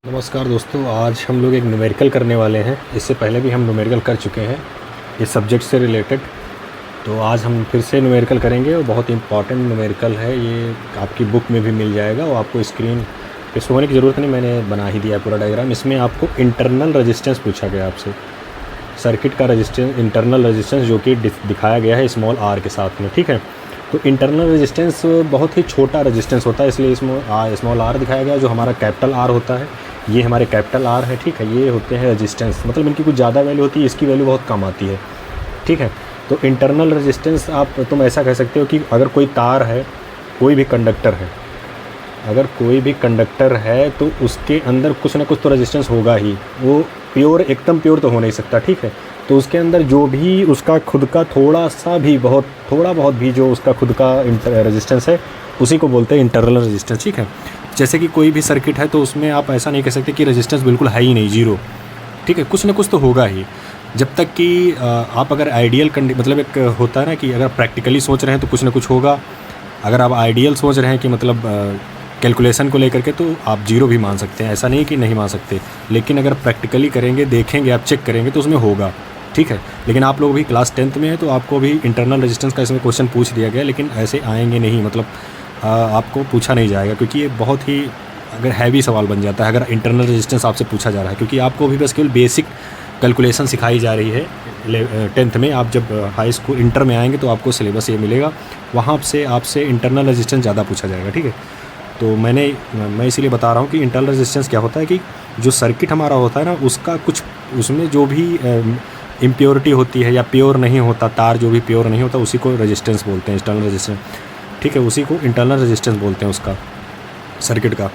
नमस्कार दोस्तों, आज हम लोग एक न्यूमेरिकल करने वाले हैं। इससे पहले भी हम न्यूमेरिकल कर चुके हैं इस सब्जेक्ट से रिलेटेड। तो आज हम फिर से न्यूमेरिकल करेंगे और बहुत इंपॉर्टेंट न्यूमेरिकल है ये। आपकी बुक में भी मिल जाएगा और आपको स्क्रीन पे शो होने की ज़रूरत नहीं, मैंने बना ही दिया पूरा डायग्राम। इसमें आपको इंटरनल रेजिस्टेंस पूछा गया आपसे, सर्किट का रेजिस्टेंस, इंटरनल रेजिस्टेंस जो कि दिखाया गया है स्मॉल आर के साथ में। ठीक है, तो इंटरनल रेजिस्टेंस बहुत ही छोटा रेजिस्टेंस होता है, इसलिए इसमें स्मॉल आर दिखाया गया। जो हमारा कैपिटल आर होता है, ये हमारे कैपिटल आर है। ठीक है, ये होते हैं रेजिस्टेंस, मतलब इनकी कुछ ज़्यादा वैल्यू होती है, इसकी वैल्यू बहुत कम आती है। ठीक है, तो इंटरनल रेजिस्टेंस तुम ऐसा कह सकते हो कि अगर कोई तार है, कोई भी कंडक्टर है, अगर कोई भी कंडक्टर है तो उसके अंदर कुछ ना कुछ तो रेजिस्टेंस होगा ही। वो प्योर, एकदम प्योर तो हो नहीं सकता। ठीक है, तो उसके अंदर जो भी उसका खुद का थोड़ा बहुत भी जो उसका खुद का रेजिस्टेंस है, उसी को बोलते हैं इंटरनल रेजिस्टेंस। ठीक है, जैसे कि कोई भी सर्किट है तो उसमें आप ऐसा नहीं कह सकते कि रेजिस्टेंस बिल्कुल है ही नहीं, जीरो। ठीक है, कुछ ना कुछ तो होगा ही। जब तक कि आप अगर आइडियल मतलब एक होता है ना कि अगर प्रैक्टिकली सोच रहे हैं तो कुछ ना कुछ होगा। अगर आप आइडियल सोच रहे हैं कि मतलब कैलकुलेशन को लेकर के, तो आप जीरो भी मान सकते हैं, ऐसा नहीं कि नहीं मान सकते। लेकिन अगर प्रैक्टिकली करेंगे, देखेंगे, आप चेक करेंगे तो उसमें होगा। ठीक है, लेकिन आप लोग भी क्लास 10th में है तो आपको भी इंटरनल रेजिस्टेंस का इसमें क्वेश्चन पूछ दिया गया, लेकिन ऐसे आएंगे नहीं, मतलब आपको पूछा नहीं जाएगा, क्योंकि ये बहुत ही अगर हैवी सवाल बन जाता है अगर इंटरनल रेजिस्टेंस आपसे पूछा जा रहा है। क्योंकि आपको भी बस केवल बेसिक कैलकुलेशन सिखाई जा रही है 10th में। आप जब हाई स्कूल इंटर में आएंगे तो आपको सिलेबस ये मिलेगा, वहाँ से आपसे इंटरनल रेजिस्टेंस ज़्यादा पूछा जाएगा। ठीक है, तो मैं इसीलिए बता रहा हूँ कि इंटरनल रेजिस्टेंस क्या होता है कि जो सर्किट हमारा होता है ना, उसका कुछ उसमें जो भी इम्प्योरिटी होती है या प्योर नहीं होता, तार जो भी प्योर नहीं होता, उसी को रेजिस्टेंस बोलते हैं, इंटरनल रेजिस्टेंस। ठीक है, उसी को इंटरनल रेजिस्टेंस बोलते हैं उसका, सर्किट का।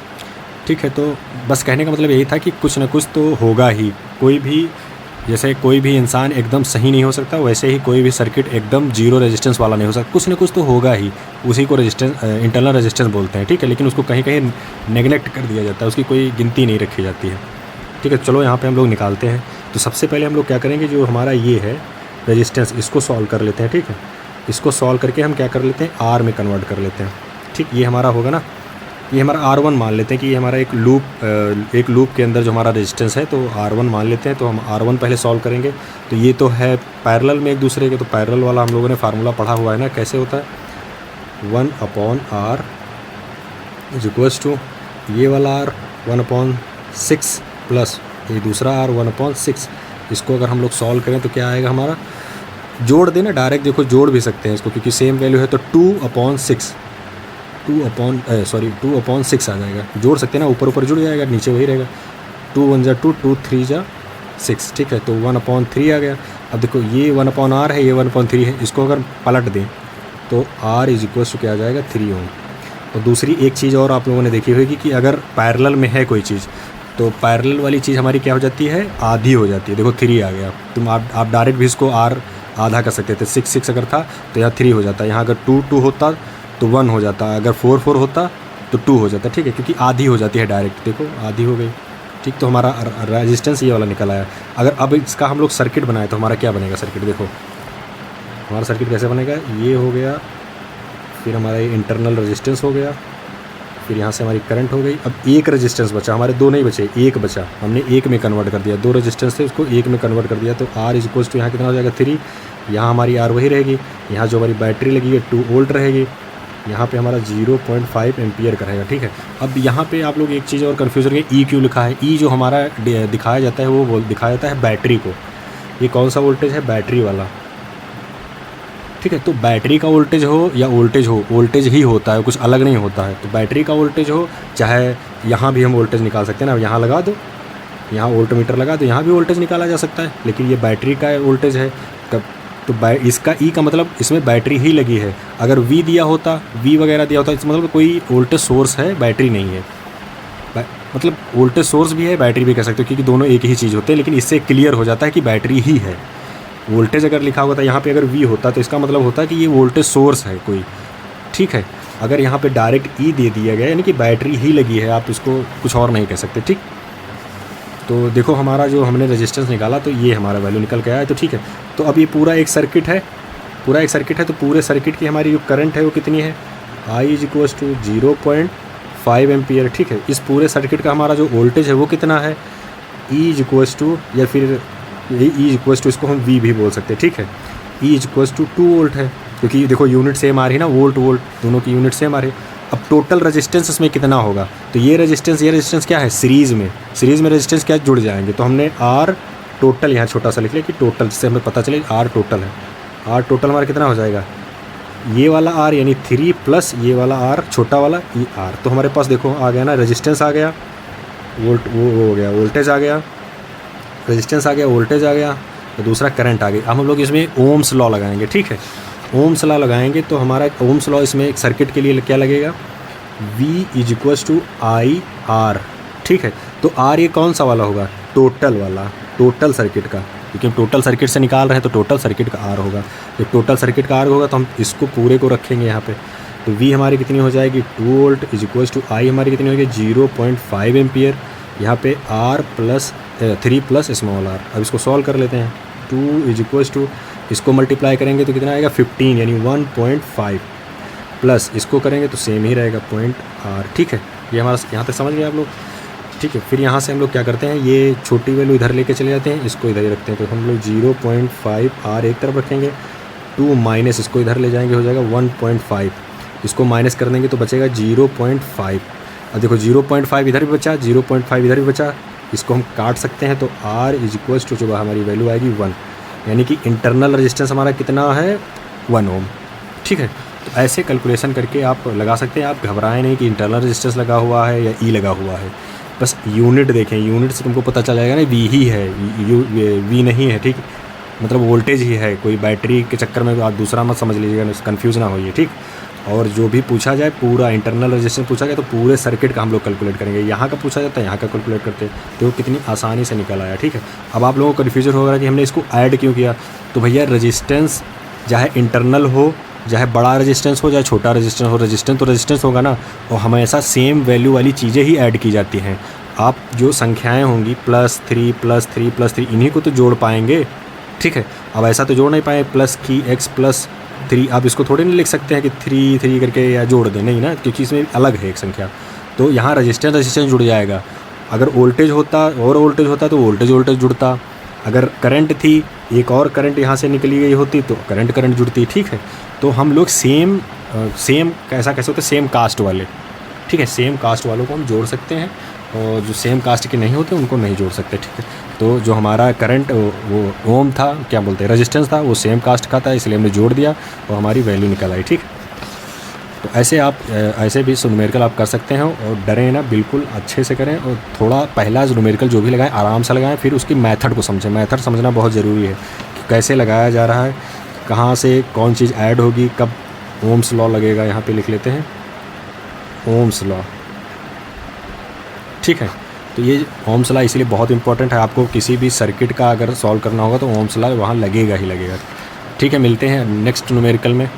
ठीक है, तो बस कहने का मतलब यही था कि कुछ ना कुछ तो होगा ही। कोई भी, जैसे कोई भी इंसान एकदम सही नहीं हो सकता, वैसे ही कोई भी सर्किट एकदम जीरो रेजिस्टेंस वाला नहीं हो सकता। कुछ ना कुछ तो होगा ही, उसी को रेजिस्टेंस, इंटरनल रेजिस्टेंस बोलते हैं। ठीक है, लेकिन उसको कहीं कहीं नेगलेक्ट कर दिया जाता है, उसकी कोई गिनती नहीं रखी जाती है। ठीक है, चलो यहाँ पे हम लोग निकालते हैं। तो सबसे पहले हम लोग क्या करेंगे, जो हमारा ये है रेजिस्टेंस, इसको सॉल्व कर लेते हैं। ठीक है, इसको सॉल्व करके हम क्या कर लेते हैं, आर में कन्वर्ट कर लेते हैं। ठीक, ये हमारा होगा ना, ये हमारा R1 मान लेते हैं कि ये हमारा एक लूप के अंदर जो हमारा रेजिस्टेंस है, तो R1 मान लेते हैं। तो हम R1 पहले सॉल्व करेंगे। तो ये तो है पैरेलल में एक दूसरे के, तो पैरेलल वाला हम लोगों ने फार्मूला पढ़ा हुआ है ना, कैसे होता है, 1/R इज इक्वल्स टू ये वाला R 1/6 प्लस ये दूसरा R 1/6। इसको अगर हम लोग सॉल्व करें तो क्या आएगा हमारा, जोड़ देना डायरेक्ट, देखो जोड़ भी सकते हैं इसको, क्योंकि सेम वैल्यू है। तो 2/6 2/6 आ जाएगा। जोड़ सकते हैं ना, ऊपर ऊपर जुड़ जाएगा, नीचे वही रहेगा। 2 1 जा 2, 2 3 जा 6। ठीक है, तो 1/3 आ गया। अब देखो ये 1/R है, ये 1/3 है, इसको अगर पलट दें तो R इज इक्वल टू क्या आ जाएगा, 3 ओम। और दूसरी एक चीज़ और आप लोगों ने देखी होगी कि अगर पैरेलल में है कोई चीज़, तो पैरेलल वाली चीज़ हमारी क्या हो जाती है, आधी हो जाती है। देखो 3 आ गया, तुम आप डायरेक्ट भी इसको R आधा कर सकते थे। 6 अगर था तो यहाँ 3 हो जाता है, यहाँ अगर 2 होता तो 1 हो जाता है, अगर 4 होता तो 2 हो जाता है। ठीक है, क्योंकि आधी हो जाती है डायरेक्ट, देखो आधी हो गई। ठीक, तो हमारा रेजिस्टेंस ये वाला निकल आया। अगर अब इसका हम लोग सर्किट बनाए तो हमारा क्या बनेगा सर्किट, देखो हमारा सर्किट कैसे बनेगा, ये हो गया, फिर हमारा ये इंटरनल रेजिस्टेंस हो गया, फिर यहाँ से हमारी करंट हो गई। अब एक रेजिस्टेंस बचा, हमारे दो नहीं बचे, एक बचा, हमने एक में कन्वर्ट कर दिया। 2 रेजिस्टेंस थे, उसको एक में कन्वर्ट कर दिया। तो R इज इक्वल्स टू यहाँ कितना हो जाएगा, 3। यहाँ हमारी R वही रहेगी, यहाँ जो हमारी बैटरी लगी है 2 वोल्ट रहेगी, यहाँ पे हमारा 0.5 एम्पियर का रहेगा। ठीक है, अब यहाँ पे आप लोग एक चीज़ और कन्फ्यूजन है, E क्यों लिखा है। E जो हमारा दिखाया जाता है वो दिखाया जाता है बैटरी को। ये कौन सा वोल्टेज है, बैटरी वाला। ठीक है, तो बैटरी का वोल्टेज हो या वोल्टेज हो, वोल्टेज ही होता है, कुछ अलग नहीं होता है। तो बैटरी का वोल्टेज हो, चाहे यहाँ भी हम वोल्टेज निकाल सकते हैं ना, यहाँ लगा दो, यहाँ वोल्ट मीटर लगा दो, यहाँ भी वोल्टेज निकाला जा सकता है। लेकिन ये बैटरी का वोल्टेज है, तो इसका E का मतलब इसमें बैटरी ही लगी है। अगर V दिया होता, V वगैरह दिया होता, इसका मतलब कोई वोल्टेज सोर्स है, बैटरी नहीं है। मतलब वोल्टेज सोर्स भी है, बैटरी भी कह सकते हो, क्योंकि दोनों एक ही चीज़ होते हैं। लेकिन इससे क्लियर हो जाता है कि बैटरी ही है। वोल्टेज अगर लिखा होता, यहाँ पे अगर V होता तो इसका मतलब होता है कि ये वोल्टेज सोर्स है कोई। ठीक है, अगर यहाँ पे डायरेक्ट E दे दिया गया, यानी कि बैटरी ही लगी है, आप इसको कुछ और नहीं कह सकते। ठीक, तो देखो हमारा जो हमने रेजिस्टेंस निकाला तो ये हमारा वैल्यू निकल के आया। तो ठीक है, तो अब ये पूरा एक सर्किट है, तो पूरे सर्किट की हमारी जो करंट है वो कितनी है, I is equals to 5 ampere, ठीक है। इस पूरे सर्किट का हमारा जो वोल्टेज है वो कितना है, E इज इक्वल्स टू, या फिर E इज इक्वल्स टू, इसको हम V भी बोल सकते हैं, ठीक है। E is equals to 2 volt है, क्योंकि देखो यूनिट सेम आ रही है ना, वोल्ट वोल्ट दोनों की यूनिट सेम आ रही है। अब टोटल रेजिस्टेंस इसमें कितना होगा, तो ये रेजिस्टेंस क्या है, सीरीज़ में रेजिस्टेंस क्या जुड़ जाएंगे। तो हमने R टोटल यहाँ छोटा सा लिख लिया कि टोटल, जिससे हमें पता चले R टोटल है। R टोटल हमारा कितना हो जाएगा, ये वाला R यानी 3 प्लस ये वाला R छोटा वाला E R। तो हमारे पास देखो आ गया ना, रेजिस्टेंस आ गया, वोल्ट वो हो गया, वोल्टेज आ गया, रेजिस्टेंस आ गया, वोल्टेज आ गया, तो दूसरा करंट आ गया। अब हम लोग इसमें ओम्स लॉ लगाएंगे, ठीक है। ओम्स लॉ लगाएंगे तो हमारा ओम्स लॉ इसमें एक सर्किट के लिए क्या लगेगा, V is equals to I R, ठीक है। तो R ये कौन सा वाला होगा, टोटल वाला, टोटल सर्किट का, क्योंकि हम टोटल सर्किट से निकाल रहे हैं तो टोटल सर्किट का R होगा। जब टोटल सर्किट का R होगा तो हम इसको पूरे को रखेंगे यहाँ पे। तो V हमारी कितनी हो जाएगी, 2 volt is equals to I हमारी कितनी होगी, 0.5 एम्पियर, यहाँ पे R plus 3 plus small r। अब इसको सॉल्व कर लेते हैं। 2 इज इक्वल्स टू, इसको मल्टीप्लाई करेंगे तो कितना आएगा, 15 यानी 1.5 प्लस इसको करेंगे तो सेम ही रहेगा पॉइंट R, ठीक है। ये हमारा यहाँ तक समझ गए आप लोग, ठीक है। फिर यहाँ से हम लोग क्या करते हैं, ये छोटी वैल्यू इधर लेके चले जाते हैं, इसको इधर ही रखते हैं। तो हम लोग 0.5 R एक तरफ रखेंगे, 2 माइनस इसको इधर ले जाएंगे, हो जाएगा 1.5, इसको माइनस कर देंगे तो बचेगा 0.5। अब देखो 0.5 इधर भी बचा, 0.5 इधर भी बचा, इसको हम काट सकते हैं। तो R इज इक्वल्स टू जो हमारी वैल्यू आएगी 1, यानी कि इंटरनल रेजिस्टेंस हमारा कितना है, 1 ओम, ठीक है। तो ऐसे कैलकुलेशन करके आप लगा सकते हैं। आप घबराएं नहीं कि इंटरनल रेजिस्टेंस लगा हुआ है या E लगा हुआ है, बस यूनिट देखें, यूनिट से तुमको पता चल जाएगा ना, V ही है, V नहीं है, ठीक, मतलब वोल्टेज ही है। कोई बैटरी के चक्कर में आप दूसरा मत समझ लीजिएगा, कन्फ्यूज़ ना होइए, ठीक। और जो भी पूछा जाए, पूरा इंटरनल रेजिस्टेंस पूछा जाए तो पूरे सर्किट का हम लोग कैलकुलेट करेंगे। यहाँ का पूछा जाता है, यहाँ का कैलकुलेट करते हैं, तो कितनी आसानी से निकल आया, ठीक है। अब आप लोगों को कन्फ्यूजन होगा कि हमने इसको ऐड क्यों किया। तो भैया रेजिस्टेंस चाहे इंटरनल हो, चाहे बड़ा रेजिस्टेंस हो, चाहे छोटा रेजिस्टेंस हो, रेजिस्टेंस तो रेजिस्टेंस होगा ना, और हमेशा सेम वैल्यू वाली चीज़ें ही ऐड की जाती हैं। आप जो संख्याएं होंगी +3 +3 +3, इन्हीं को तो जोड़ पाएंगे, ठीक है। अब ऐसा तो जोड़ नहीं पाए प्लस की x +3, आप इसको थोड़े नहीं लिख सकते हैं कि 3 करके या जोड़ दें, नहीं ना, क्योंकि इसमें अलग है एक संख्या। तो यहाँ रेजिस्टेंस जुड़ जाएगा। अगर वोल्टेज होता और वोल्टेज होता तो वोल्टेज जुड़ता। अगर करंट थी, एक और करंट यहाँ से निकली गई होती तो करंट जुड़ती, ठीक है। तो हम लोग सेम कैसा कैसे होते, सेम कास्ट वाले, ठीक है, सेम कास्ट वालों को हम जोड़ सकते हैं, और जो सेम कास्ट के नहीं होते उनको नहीं जोड़ सकते, ठीक है। तो जो हमारा करंट वो ओम था, क्या बोलते हैं, रेजिस्टेंस था, वो सेम कास्ट का था, इसलिए हमने जोड़ दिया और हमारी वैल्यू निकल आई, ठीक। तो ऐसे आप ऐसे भी न्यूमेरिकल आप कर सकते हैं, और डरें ना, बिल्कुल अच्छे से करें, और थोड़ा पहला न्यूमेरिकल जो भी लगाएं आराम से लगाएं, फिर उसकी मेथड को समझें। मेथड समझना बहुत ज़रूरी है कि कैसे लगाया जा रहा है, कहाँ से कौन चीज़ ऐड होगी, कब ओम्स लॉ लगेगा। यहाँ पे लिख लेते हैं ओम्स लॉ, ठीक है। तो ये ओम्स लॉ इसलिए बहुत इंपॉर्टेंट है, आपको किसी भी सर्किट का अगर सॉल्व करना होगा तो ओम्स लॉ वहाँ लगेगा ही लगेगा, ठीक है। मिलते हैं नेक्स्ट न्यूमेरिकल में।